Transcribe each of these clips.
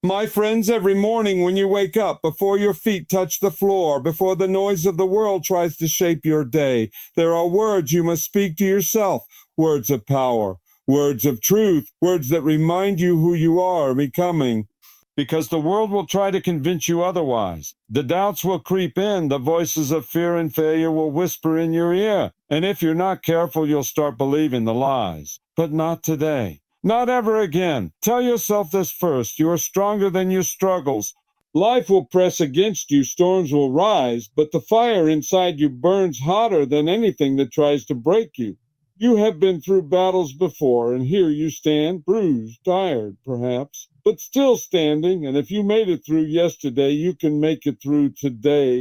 My friends, every morning when you wake up, before your feet touch the floor, before the noise of the world tries to shape your day, there are words you must speak to yourself, words of power, words of truth, words that remind you who you are becoming. Because the world will try to convince you otherwise. The doubts will creep in, the voices of fear and failure will whisper in your ear. And if you're not careful, you'll start believing the lies. But not today. Not ever again. Tell yourself this first. You are stronger than your struggles. Life will press against you, storms will rise, but the fire inside you burns hotter than anything that tries to break you. You have been through battles before, and here you stand, bruised, tired, perhaps, but still standing. And if you made it through yesterday, you can make it through today.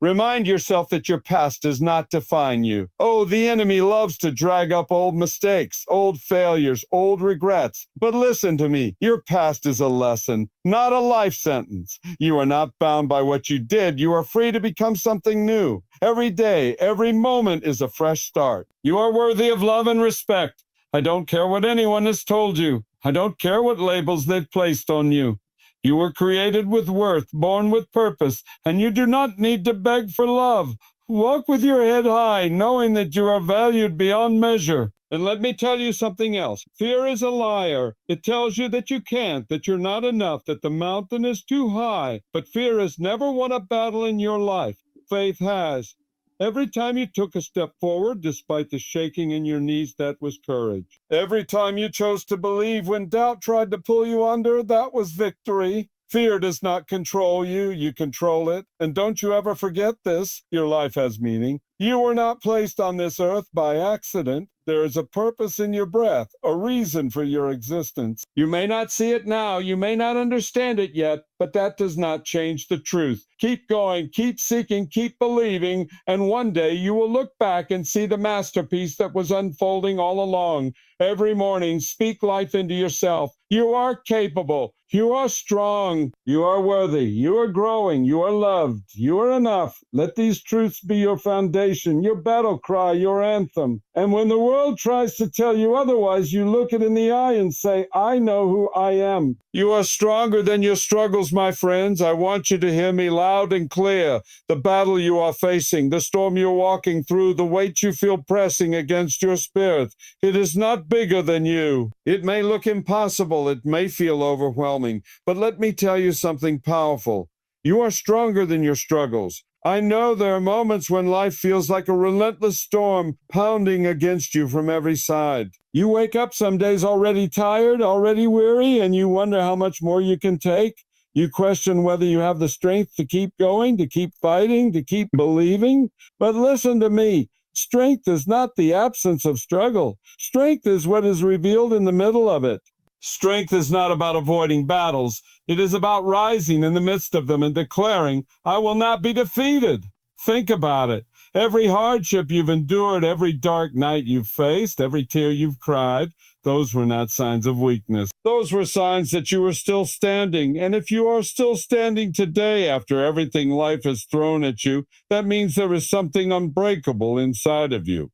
Remind yourself that your past does not define you. Oh, the enemy loves to drag up old mistakes, old failures, old regrets. But listen to me, your past is a lesson, not a life sentence. You are not bound by what you did. You are free to become something new. Every day, every moment is a fresh start. You are worthy of love and respect. I don't care what anyone has told you. I don't care what labels they've placed on you. You were created with worth, born with purpose, and you do not need to beg for love. Walk with your head high, knowing that you are valued beyond measure. And let me tell you something else. Fear is a liar. It tells you that you can't, that you're not enough, that the mountain is too high. But fear has never won a battle in your life. Faith has. Every time you took a step forward, despite the shaking in your knees, that was courage. Every time you chose to believe when doubt tried to pull you under, that was victory. Fear does not control you, you control it. And don't you ever forget this, your life has meaning. You were not placed on this earth by accident. There is a purpose in your breath, a reason for your existence. You may not see it now, you may not understand it yet, but that does not change the truth. Keep going, keep seeking, keep believing, and one day you will look back and see the masterpiece that was unfolding all along. Every morning, speak life into yourself. You are capable. You are strong. You are worthy. You are growing. You are loved. You are enough. Let these truths be your foundation, your battle cry, your anthem. And when the world tries to tell you otherwise, you look it in the eye and say, I know who I am. You are stronger than your struggles, my friends. I want you to hear me loud and clear. The battle you are facing, the storm you're walking through, the weight you feel pressing against your spirit, it is not bigger than you. It may look impossible. It may feel overwhelming. But let me tell you something powerful. You are stronger than your struggles. I know there are moments when life feels like a relentless storm pounding against you from every side. You wake up some days already tired, already weary, and you wonder how much more you can take. You question whether you have the strength to keep going, to keep fighting, to keep believing. But listen to me. Strength is not the absence of struggle. Strength is what is revealed in the middle of it. Strength is not about avoiding battles. It is about rising in the midst of them and declaring, I will not be defeated. Think about it. Every hardship you've endured, every dark night you've faced, every tear you've cried, those were not signs of weakness. Those were signs that you were still standing. And if you are still standing today after everything life has thrown at you, that means there is something unbreakable inside of you.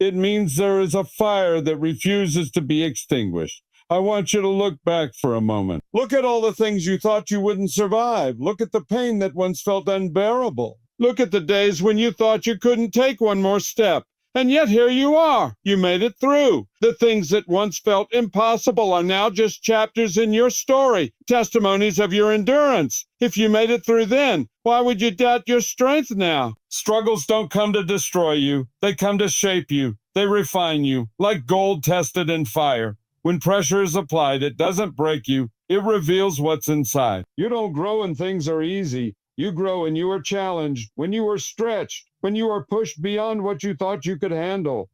It means there is a fire that refuses to be extinguished. I want you to look back for a moment. Look at all the things you thought you wouldn't survive. Look at the pain that once felt unbearable. Look at the days when you thought you couldn't take one more step. And yet here you are. You made it through. The things that once felt impossible are now just chapters in your story, testimonies of your endurance. If you made it through then, why would you doubt your strength now? Struggles don't come to destroy you. They come to shape you. They refine you, like gold tested in fire. When pressure is applied, it doesn't break you. It reveals what's inside. You don't grow when things are easy. You grow when you are challenged, when you are stretched, when you are pushed beyond what you thought you could handle.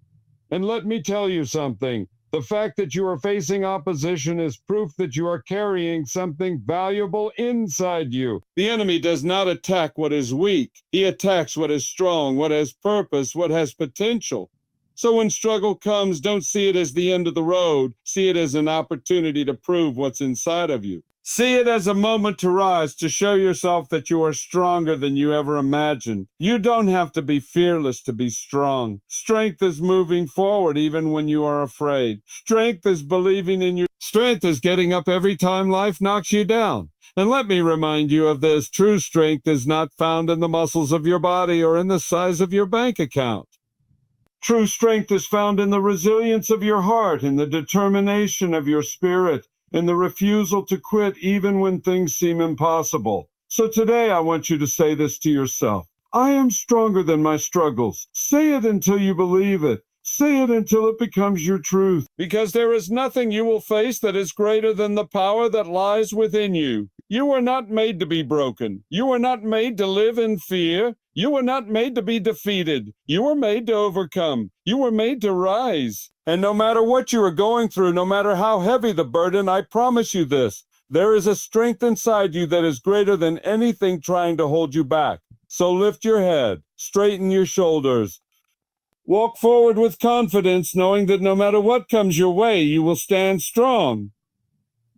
And let me tell you something. The fact that you are facing opposition is proof that you are carrying something valuable inside you. The enemy does not attack what is weak. He attacks what is strong, what has purpose, what has potential. So when struggle comes, don't see it as the end of the road. See it as an opportunity to prove what's inside of you. See it as a moment to rise, to show yourself that you are stronger than you ever imagined. You don't have to be fearless to be strong. Strength is moving forward even when you are afraid. Strength is believing in your strength is getting up every time life knocks you down. And let me remind you of this, true strength is not found in the muscles of your body or in the size of your bank account. True strength is found in the resilience of your heart, in the determination of your spirit, in the refusal to quit even when things seem impossible. So today I want you to say this to yourself. I am stronger than my struggles. Say it until you believe it. Say it until it becomes your truth. Because there is nothing you will face that is greater than the power that lies within you. You were not made to be broken. You were not made to live in fear. You were not made to be defeated. You were made to overcome. You were made to rise. And no matter what you are going through, no matter how heavy the burden, I promise you this, there is a strength inside you that is greater than anything trying to hold you back. So lift your head, straighten your shoulders, walk forward with confidence, knowing that no matter what comes your way, you will stand strong.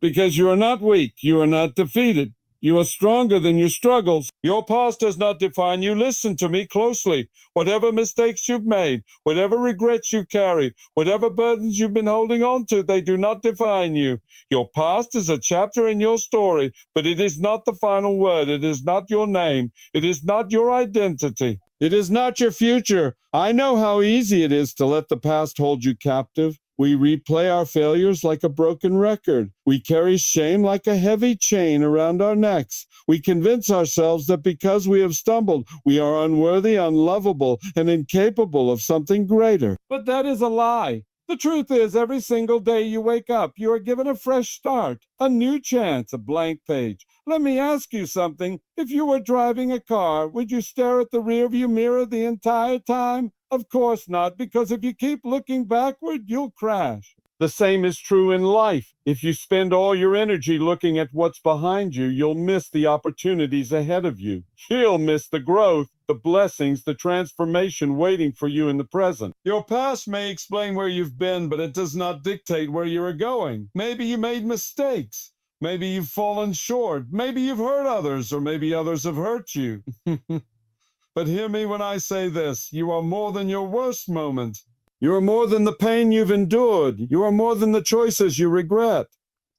Because you are not weak, you are not defeated. You are stronger than your struggles. Your past does not define you. Listen to me closely. Whatever mistakes you've made, whatever regrets you carry, whatever burdens you've been holding on to, they do not define you. Your past is a chapter in your story, but it is not the final word. It is not your name. It is not your identity. It is not your future. I know how easy it is to let the past hold you captive. We replay our failures like a broken record. We carry shame like a heavy chain around our necks. We convince ourselves that because we have stumbled, we are unworthy, unlovable, and incapable of something greater. But that is a lie. The truth is, every single day you wake up, you are given a fresh start, a new chance, a blank page. Let me ask you something. If you were driving a car, would you stare at the rearview mirror the entire time? Of course not, because if you keep looking backward, you'll crash. The same is true in life. If you spend all your energy looking at what's behind you, you'll miss the opportunities ahead of you. You'll miss the growth, the blessings, the transformation waiting for you in the present. Your past may explain where you've been, but it does not dictate where you are going. Maybe you made mistakes. Maybe you've fallen short. Maybe you've hurt others, or maybe others have hurt you. But hear me when I say this. You are more than your worst moment. You are more than the pain you've endured. You are more than the choices you regret.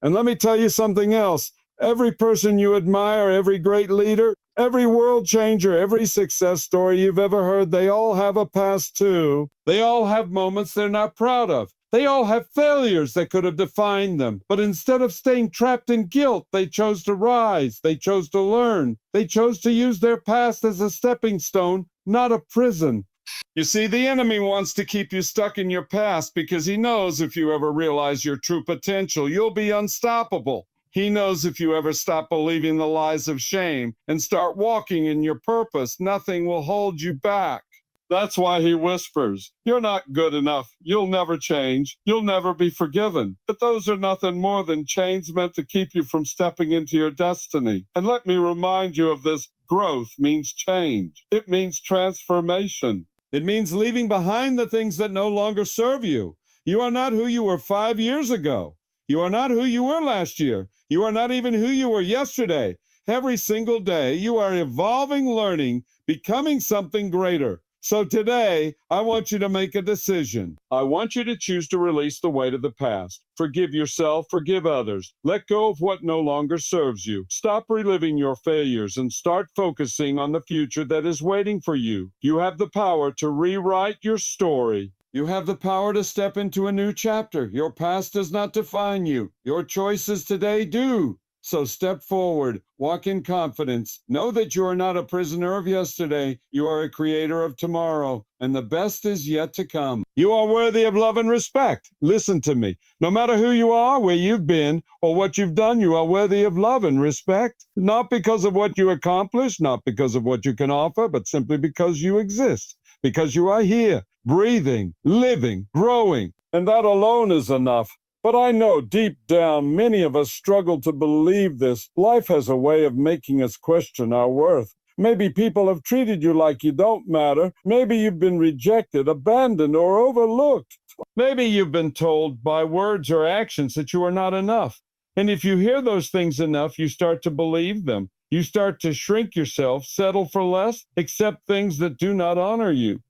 And let me tell you something else. Every person you admire, every great leader, every world changer, every success story you've ever heard, they all have a past too. They all have moments they're not proud of. They all have failures that could have defined them. But instead of staying trapped in guilt, they chose to rise. They chose to learn. They chose to use their past as a stepping stone, not a prison. You see, the enemy wants to keep you stuck in your past because he knows if you ever realize your true potential, you'll be unstoppable. He knows if you ever stop believing the lies of shame and start walking in your purpose, nothing will hold you back. That's why he whispers, you're not good enough. You'll never change. You'll never be forgiven. But those are nothing more than chains meant to keep you from stepping into your destiny. And let me remind you of this. Growth means change. It means transformation. It means leaving behind the things that no longer serve you. You are not who you were 5 years ago. You are not who you were last year. You are not even who you were yesterday. Every single day, you are evolving, learning, becoming something greater. So today, I want you to make a decision. I want you to choose to release the weight of the past. Forgive yourself, forgive others. Let go of what no longer serves you. Stop reliving your failures and start focusing on the future that is waiting for you. You have the power to rewrite your story. You have the power to step into a new chapter. Your past does not define you. Your choices today do. So step forward, walk in confidence. Know that you are not a prisoner of yesterday. You are a creator of tomorrow, and the best is yet to come. You are worthy of love and respect. Listen to me. No matter who you are, where you've been, or what you've done, you are worthy of love and respect. Not because of what you accomplished, not because of what you can offer, but simply because you exist. Because you are here, breathing, living, growing, and that alone is enough. But I know deep down, many of us struggle to believe this. Life has a way of making us question our worth. Maybe people have treated you like you don't matter. Maybe you've been rejected, abandoned, or overlooked. Maybe you've been told by words or actions that you are not enough. And if you hear those things enough, you start to believe them. You start to shrink yourself, settle for less, accept things that do not honor you.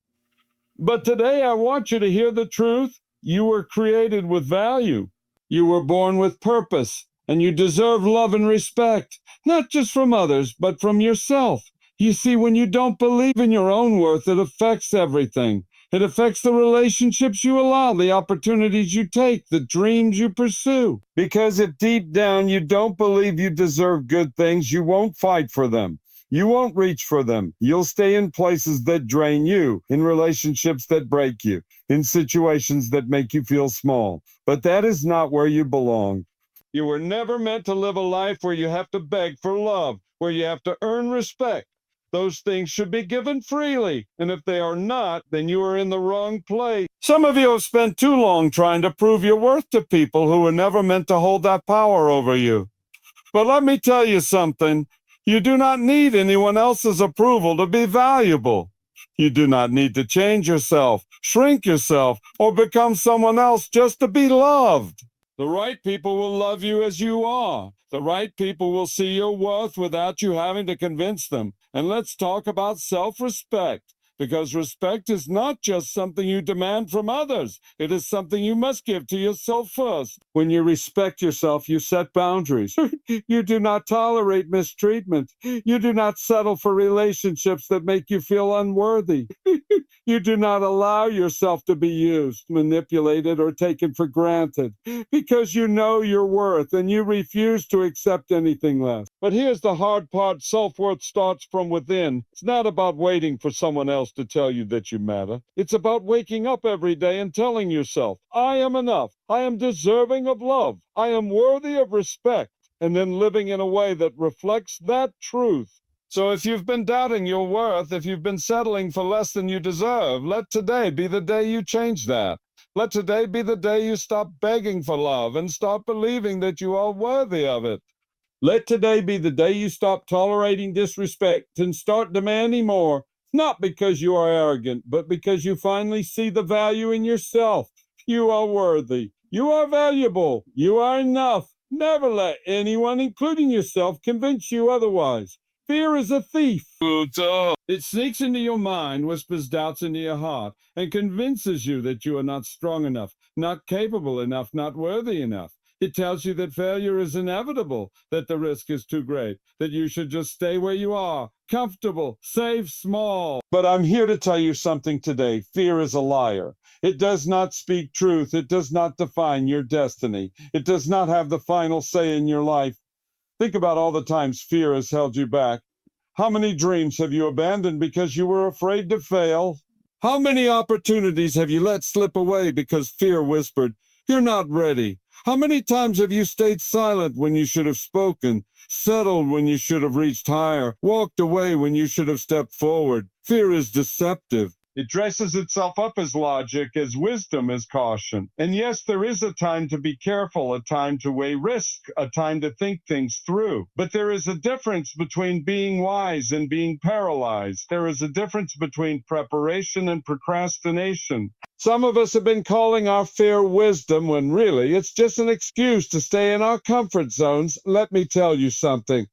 But today I want you to hear the truth. You were created with value. You were born with purpose, and you deserve love and respect, not just from others, but from yourself. You see, when you don't believe in your own worth, it affects everything. It affects the relationships you allow, the opportunities you take, the dreams you pursue. Because if deep down you don't believe you deserve good things, you won't fight for them. You won't reach for them. You'll stay in places that drain you, in relationships that break you, in situations that make you feel small. But that is not where you belong. You were never meant to live a life where you have to beg for love, where you have to earn respect. Those things should be given freely, and if they are not, then you are in the wrong place. Some of you have spent too long trying to prove your worth to people who were never meant to hold that power over you. But let me tell you something. You do not need anyone else's approval to be valuable. You do not need to change yourself, shrink yourself, or become someone else just to be loved. The right people will love you as you are. The right people will see your worth without you having to convince them. And let's talk about self-respect. Because respect is not just something you demand from others. It is something you must give to yourself first. When you respect yourself, you set boundaries. You do not tolerate mistreatment. You do not settle for relationships that make you feel unworthy. You do not allow yourself to be used, manipulated, or taken for granted because you know your worth and you refuse to accept anything less. But here's the hard part. Self-worth starts from within. It's not about waiting for someone else to tell you that you matter. It's about waking up every day and telling yourself, I am enough. I am deserving of love. I am worthy of respect. And then living in a way that reflects that truth. So if you've been doubting your worth, if you've been settling for less than you deserve, let today be the day you change that. Let today be the day you stop begging for love and start believing that you are worthy of it. Let today be the day you stop tolerating disrespect and start demanding more, not because you are arrogant, but because you finally see the value in yourself. You are worthy. You are valuable. You are enough. Never let anyone, including yourself, convince you otherwise. Fear is a thief. It sneaks into your mind, whispers doubts into your heart, and convinces you that you are not strong enough, not capable enough, not worthy enough. It tells you that failure is inevitable, that the risk is too great, that you should just stay where you are, comfortable, safe, small. But I'm here to tell you something today. Fear is a liar. It does not speak truth. It does not define your destiny. It does not have the final say in your life. Think about all the times fear has held you back. How many dreams have you abandoned because you were afraid to fail? How many opportunities have you let slip away because fear whispered, you're not ready? How many times have you stayed silent when you should have spoken, settled when you should have reached higher, walked away when you should have stepped forward? Fear is deceptive. It dresses itself up as logic, as wisdom, as caution. And yes, there is a time to be careful, a time to weigh risk, a time to think things through. But there is a difference between being wise and being paralyzed. There is a difference between preparation and procrastination. Some of us have been calling our fear wisdom when really it's just an excuse to stay in our comfort zones. Let me tell you something.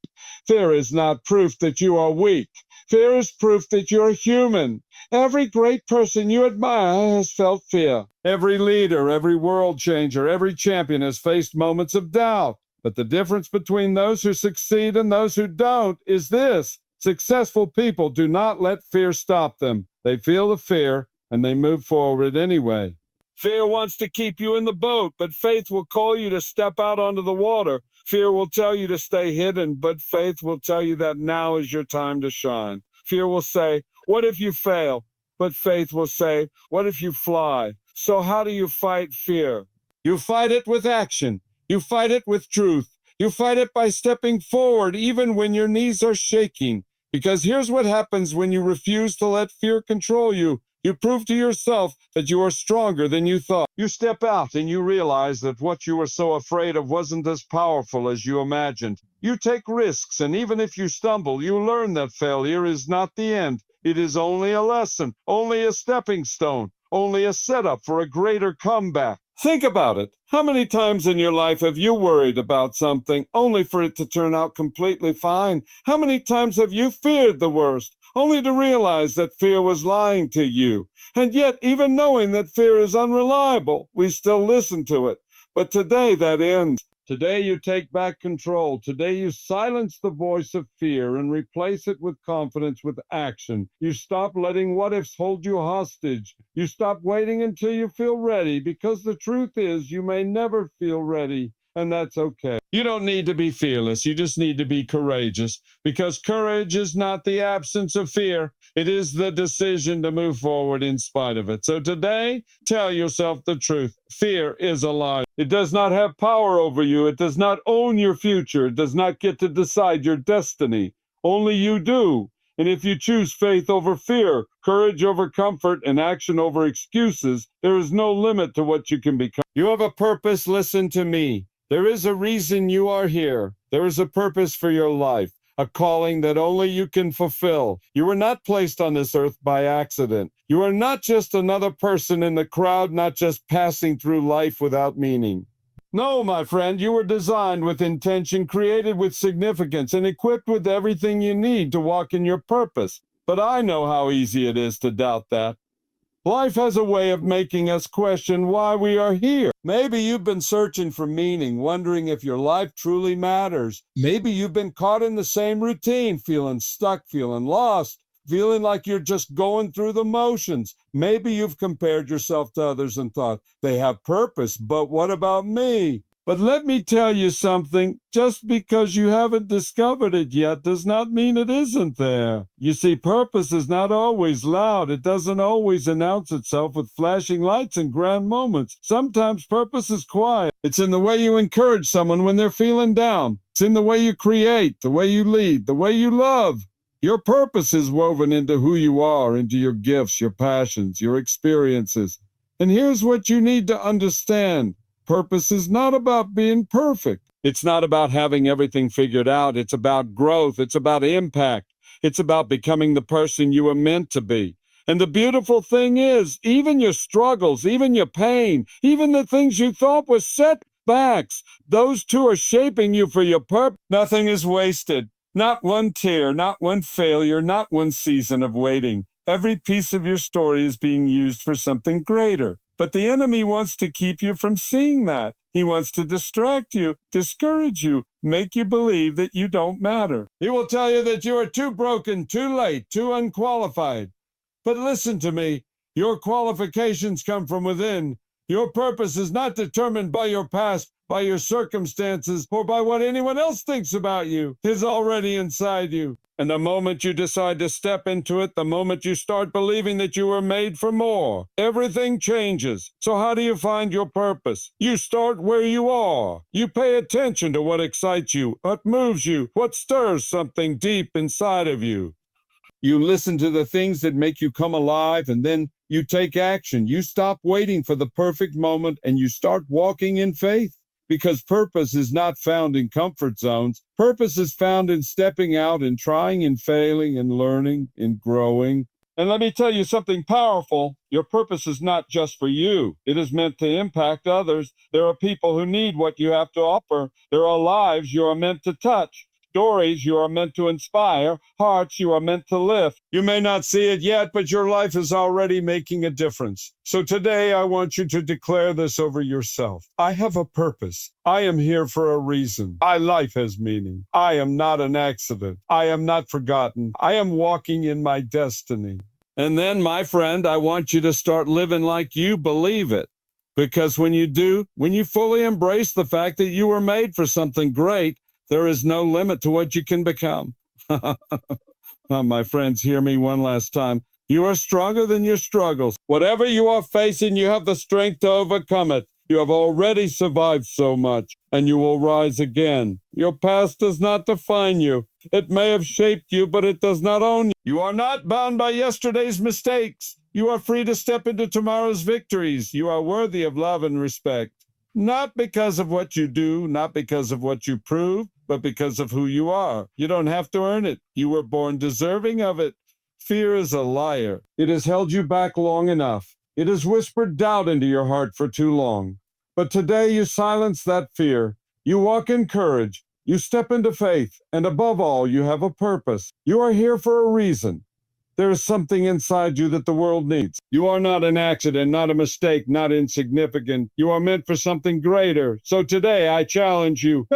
Fear is not proof that you are weak. Fear is proof that you're human. Every great person you admire has felt fear. Every leader, every world changer, every champion has faced moments of doubt. But the difference between those who succeed and those who don't is this. Successful people do not let fear stop them. They feel the fear and they move forward anyway. Fear wants to keep you in the boat, but faith will call you to step out onto the water. Fear will tell you to stay hidden, but faith will tell you that now is your time to shine. Fear will say, what if you fail? But faith will say, what if you fly? So how do you fight fear? You fight it with action. You fight it with truth. You fight it by stepping forward even when your knees are shaking. Because here's what happens when you refuse to let fear control you. You prove to yourself that you are stronger than you thought. You step out and you realize that what you were so afraid of wasn't as powerful as you imagined. You take risks, and even if you stumble, you learn that failure is not the end. It is only a lesson, only a stepping stone, only a setup for a greater comeback. Think about it. How many times in your life have you worried about something only for it to turn out completely fine? How many times have you feared the worst only to realize that fear was lying to you? And yet, even knowing that fear is unreliable, we still listen to it. But today that ends. Today you take back control. Today you silence the voice of fear and replace it with confidence, with action. You stop letting what ifs hold you hostage. You stop waiting until you feel ready, because the truth is you may never feel ready, and that's okay. You don't need to be fearless. You just need to be courageous, because courage is not the absence of fear. It is the decision to move forward in spite of it. So today, tell yourself the truth. Fear is a lie. It does not have power over you. It does not own your future. It does not get to decide your destiny. Only you do. And if you choose faith over fear, courage over comfort, and action over excuses, there is no limit to what you can become. You have a purpose. Listen to me. There is a reason you are here. There is a purpose for your life, a calling that only you can fulfill. You were not placed on this earth by accident. You are not just another person in the crowd, not just passing through life without meaning. No, my friend, you were designed with intention, created with significance, and equipped with everything you need to walk in your purpose. But I know how easy it is to doubt that. Life has a way of making us question why we are here. Maybe you've been searching for meaning, wondering if your life truly matters. Maybe you've been caught in the same routine, feeling stuck, feeling lost, feeling like you're just going through the motions. Maybe you've compared yourself to others and thought, they have purpose, but what about me? But let me tell you something, just because you haven't discovered it yet does not mean it isn't there. You see, purpose is not always loud. It doesn't always announce itself with flashing lights and grand moments. Sometimes purpose is quiet. It's in the way you encourage someone when they're feeling down. It's in the way you create, the way you lead, the way you love. Your purpose is woven into who you are, into your gifts, your passions, your experiences. And here's what you need to understand. Purpose is not about being perfect. It's not about having everything figured out. It's about growth. It's about impact. It's about becoming the person you were meant to be. And the beautiful thing is, even your struggles, even your pain, even the things you thought were setbacks, those two are shaping you for your purpose. Nothing is wasted. Not one tear, not one failure, not one season of waiting. Every piece of your story is being used for something greater. But the enemy wants to keep you from seeing that. He wants to distract you, discourage you, make you believe that you don't matter. He will tell you that you are too broken, too late, too unqualified. But listen to me, your qualifications come from within. Your purpose is not determined by your past, by your circumstances, or by what anyone else thinks about you. It's already inside you. And the moment you decide to step into it, the moment you start believing that you were made for more, everything changes. So how do you find your purpose? You start where you are. You pay attention to what excites you, what moves you, what stirs something deep inside of you. You listen to the things that make you come alive, and then you take action. You stop waiting for the perfect moment, and you start walking in faith. Because purpose is not found in comfort zones. Purpose is found in stepping out and trying and failing and learning and growing. And let me tell you something powerful. Your purpose is not just for you. It is meant to impact others. There are people who need what you have to offer. There are lives you are meant to touch. Stories you are meant to inspire, hearts you are meant to lift. You may not see it yet, but your life is already making a difference. So today I want you to declare this over yourself. I have a purpose. I am here for a reason. My life has meaning. I am not an accident. I am not forgotten. I am walking in my destiny. And then, my friend, I want you to start living like you believe it. Because when you do, when you fully embrace the fact that you were made for something great, there is no limit to what you can become. My friends, hear me one last time. You are stronger than your struggles. Whatever you are facing, you have the strength to overcome it. You have already survived so much, and you will rise again. Your past does not define you. It may have shaped you, but it does not own you. You are not bound by yesterday's mistakes. You are free to step into tomorrow's victories. You are worthy of love and respect. Not because of what you do, not because of what you prove, but because of who you are. You don't have to earn it. You were born deserving of it. Fear is a liar. It has held you back long enough. It has whispered doubt into your heart for too long. But today you silence that fear. You walk in courage. You step into faith. And above all, you have a purpose. You are here for a reason. There is something inside you that the world needs. You are not an accident, not a mistake, not insignificant. You are meant for something greater. So today I challenge you,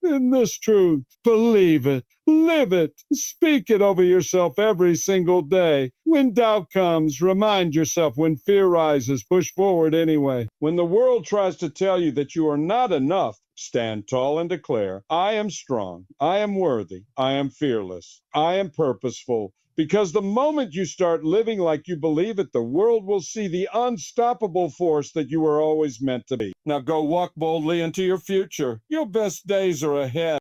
in this truth, believe it, live it, speak it over yourself every single day. When doubt comes, remind yourself. When fear rises, push forward anyway. When the world tries to tell you that you are not enough, stand tall and declare, I am strong, I am worthy, I am fearless, I am purposeful. Because the moment you start living like you believe it, the world will see the unstoppable force that you were always meant to be. Now go walk boldly into your future. Your best days are ahead.